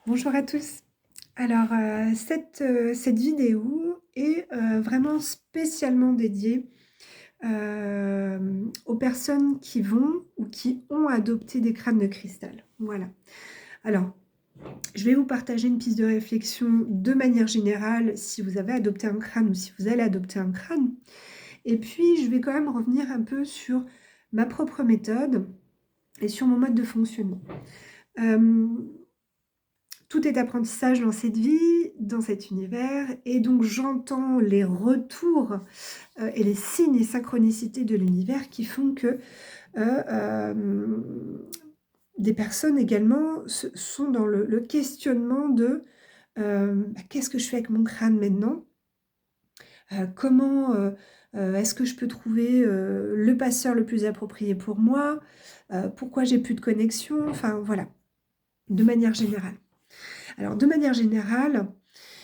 Bonjour à tous. Alors, cette vidéo est, vraiment spécialement dédiée, aux personnes qui vont ou qui ont adopté des crânes de cristal. Voilà. Alors, je vais vous partager une piste de réflexion de manière générale, si vous avez adopté un crâne ou si vous allez adopter un crâne. Et puis, je vais quand même revenir un peu sur ma propre méthode et sur mon mode de fonctionnement. Hem Tout est apprentissage dans cette vie, dans cet univers, et donc j'entends les retours, et les signes et synchronicités de l'univers qui font que, hem, des personnes également sont dans le questionnement de, «Bah, qu'est-ce que je fais avec mon crâne maintenant? Comment, est-ce que je peux trouver, le passeur le plus approprié pour moi? Pourquoi j'ai plus de connexion?» Enfin voilà, de manière générale. Alors de manière générale,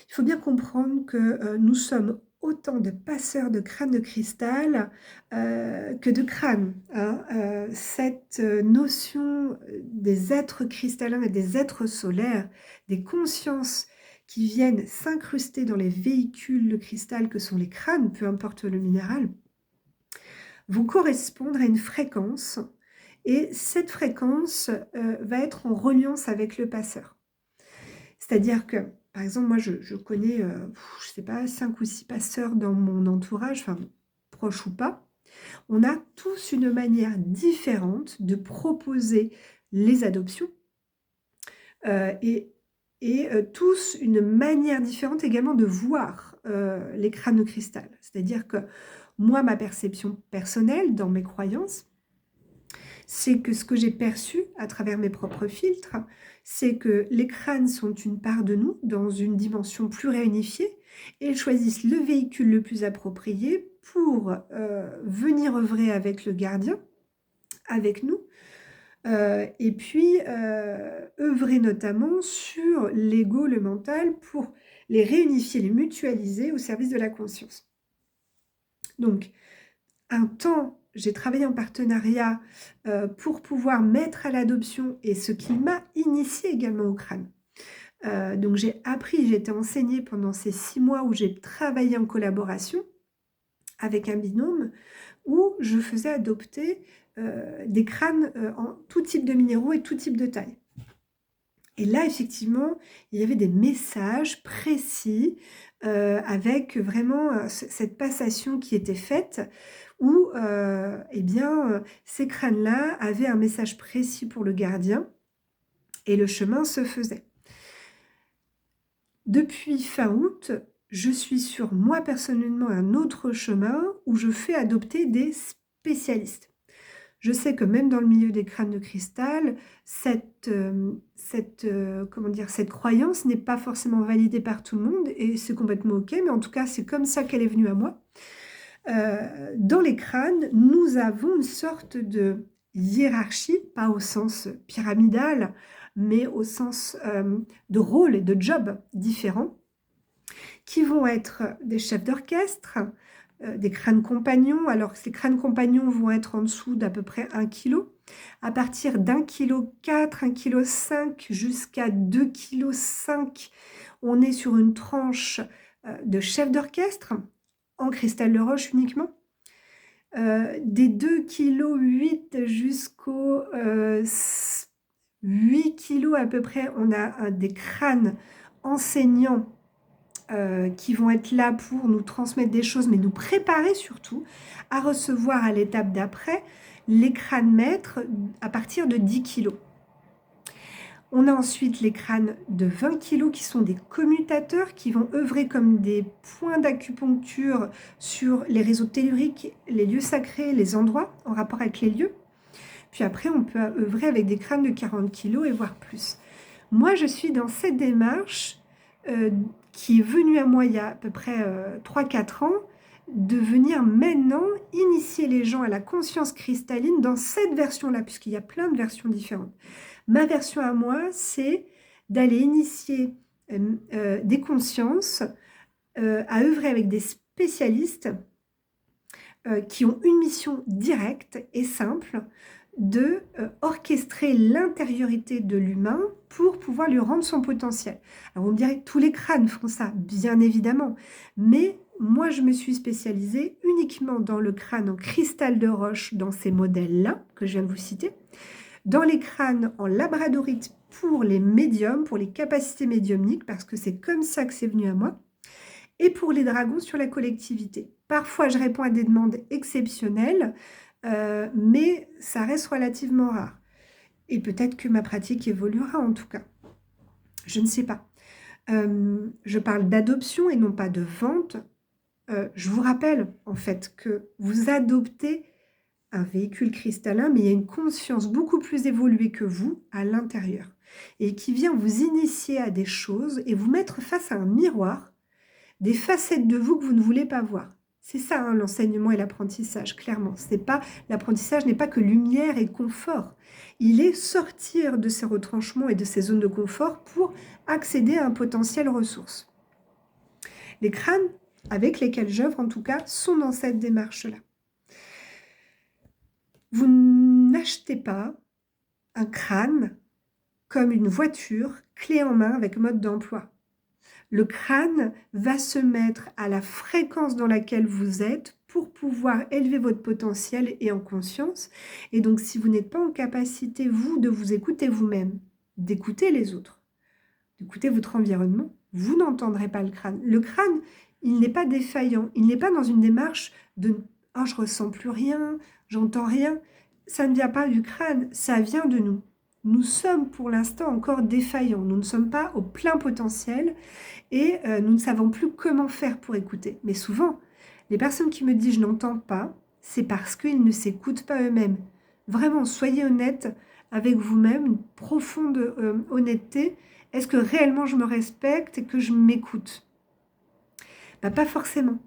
il faut bien comprendre que, nous sommes autant de passeurs de crânes de cristal, que de crânes, hein. Cette, notion, des êtres cristallins et des êtres solaires, des consciences qui viennent s'incruster dans les véhicules de cristal que sont les crânes, peu importe le minéral, vont correspondre à une fréquence et cette fréquence, va être en reliance avec le passeur. C'est-à-dire que, par exemple, moi, je connais, je sais pas, 5 ou 6 passeurs dans mon entourage, enfin, proches ou pas. On a tous une manière différente de proposer les adoptions, et tous une manière différente également de voir, les crânes de cristal. C'est-à-dire que moi, ma perception personnelle dans mes croyances, c'est que ce que j'ai perçu à travers mes propres filtres, c'est que les crânes sont une part de nous dans une dimension plus réunifiée et ils choisissent le véhicule le plus approprié pour venir œuvrer avec le gardien, avec nous, et puis œuvrer notamment sur l'ego, le mental, pour les réunifier, les mutualiser au service de la conscience. Donc, un temps, j'ai travaillé en partenariat, pour pouvoir mettre à l'adoption et ce qui m'a initiée également au crâne. Donc j'ai appris, j'ai été enseignée pendant ces 6 mois où j'ai travaillé en collaboration avec un binôme, où je faisais adopter, des crânes, en tout type de minéraux et tout type de taille. Et là, effectivement, il y avait des messages précis, avec vraiment, cette passation qui était faite où, eh bien, ces crânes-là avaient un message précis pour le gardien et le chemin se faisait. Depuis fin août, je suis sur, moi personnellement, un autre chemin où je fais adopter des spécialistes. Je sais que même dans le milieu des crânes de cristal, comment dire? Cette croyance n'est pas forcément validée par tout le monde et c'est complètement OK, mais en tout cas, c'est comme ça qu'elle est venue à moi. Dans les crânes, nous avons une sorte de hiérarchie, pas au sens pyramidal, mais au sens, de rôle et de job différents, qui vont être des chefs d'orchestre, des crânes compagnons. Alors ces crânes compagnons vont être en dessous d'à peu près 1 kilo. À partir d'1,4 kg, 1,5 kg jusqu'à 2,5 kg, on est sur une tranche, de chef d'orchestre, en cristal de roche uniquement. Des 2,8 kg jusqu'aux, 8 kg à peu près, on a, des crânes enseignants, qui vont être là pour nous transmettre des choses, mais nous préparer surtout à recevoir à l'étape d'après les crânes maîtres à partir de 10 kilos. On a ensuite les crânes de 20 kilos qui sont des commutateurs qui vont œuvrer comme des points d'acupuncture sur les réseaux telluriques, les lieux sacrés, les endroits en rapport avec les lieux. Puis après, on peut œuvrer avec des crânes de 40 kilos et voire plus. Moi, je suis dans cette démarche qui est venue à moi il y a à peu près 3-4 ans, de venir maintenant initier les gens à la conscience cristalline dans cette version-là, puisqu'il y a plein de versions différentes. Ma version à moi, c'est d'aller initier des consciences à œuvrer avec des spécialistes qui ont une mission directe et simple de orchestrer l'intériorité de l'humain pour pouvoir lui rendre son potentiel. Alors vous me direz, tous les crânes font ça, bien évidemment, mais moi je me suis spécialisée uniquement dans le crâne en cristal de roche, dans ces modèles-là, que je viens de vous citer, dans les crânes en labradorite pour les médiums, pour les capacités médiumniques, parce que c'est comme ça que c'est venu à moi, et pour les dragons sur la collectivité. Parfois, je réponds à des demandes exceptionnelles, mais ça reste relativement rare. Et peut-être que ma pratique évoluera en tout cas. Je ne sais pas. Je parle d'adoption et non pas de vente. Je vous rappelle en fait que vous adoptez un véhicule cristallin, mais il y a une conscience beaucoup plus évoluée que vous à l'intérieur et qui vient vous initier à des choses et vous mettre face à un miroir, des facettes de vous que vous ne voulez pas voir. C'est ça, hein, l'enseignement et l'apprentissage, clairement. L'apprentissage n'est pas que lumière et confort. Il est sortir de ces retranchements et de ces zones de confort pour accéder à un potentiel ressource. Les crânes avec lesquels j'œuvre, en tout cas, sont dans cette démarche-là. Vous n'achetez pas un crâne comme une voiture, clé en main avec mode d'emploi. Le crâne va se mettre à la fréquence dans laquelle vous êtes pour pouvoir élever votre potentiel et en conscience. Et donc, si vous n'êtes pas en capacité, vous, de vous écouter vous-même, d'écouter les autres, d'écouter votre environnement, vous n'entendrez pas le crâne. Le crâne, il n'est pas défaillant. Il n'est pas dans une démarche de « oh, je ressens plus rien, j'entends rien ». Ça ne vient pas du crâne, ça vient de nous. Nous sommes pour l'instant encore défaillants. Nous ne sommes pas au plein potentiel et nous ne savons plus comment faire pour écouter. Mais souvent, les personnes qui me disent « je n'entends pas », c'est parce qu'ils ne s'écoutent pas eux-mêmes. Vraiment, soyez honnête avec vous-même, une profonde honnêteté. Est-ce que réellement je me respecte et que je m'écoute? Pas forcément.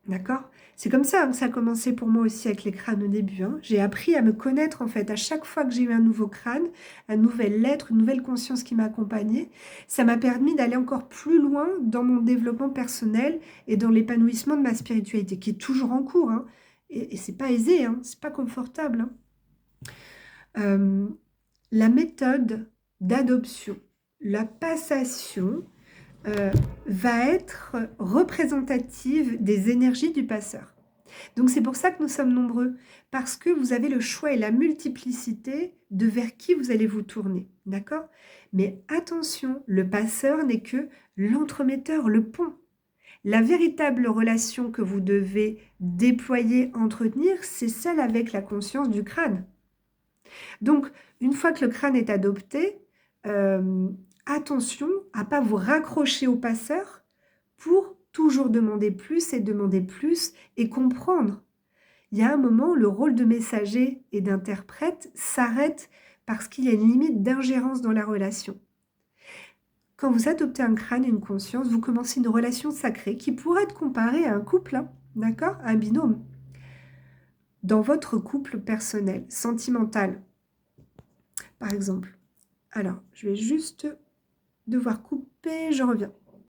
D'accord? C'est comme ça que ça a commencé pour moi aussi avec les crânes au début. Hein. J'ai appris à me connaître en fait. À chaque fois que j'ai eu un nouveau crâne, un nouvel être, une nouvelle conscience qui m'a accompagnée, ça m'a permis d'aller encore plus loin dans mon développement personnel et dans l'épanouissement de ma spiritualité, qui est toujours en cours. Hein. Et c'est pas aisé, hein. C'est pas confortable. Hein. La méthode d'adoption, la passation, va être représentative des énergies du passeur. Donc c'est pour ça que nous sommes nombreux, parce que vous avez le choix et la multiplicité de vers qui vous allez vous tourner, d'accord? Mais attention, le passeur n'est que l'entremetteur, le pont. La véritable relation que vous devez déployer, entretenir, c'est celle avec la conscience du crâne. Donc, une fois que le crâne est adopté, attention à ne pas vous raccrocher au passeur pour toujours demander plus et comprendre. Il y a un moment où le rôle de messager et d'interprète s'arrête parce qu'il y a une limite d'ingérence dans la relation. Quand vous adoptez un crâne et une conscience, vous commencez une relation sacrée qui pourrait être comparée à un couple, hein, d'accord, un binôme. Dans votre couple personnel, sentimental, par exemple. Alors, je vais juste devoir couper, je reviens.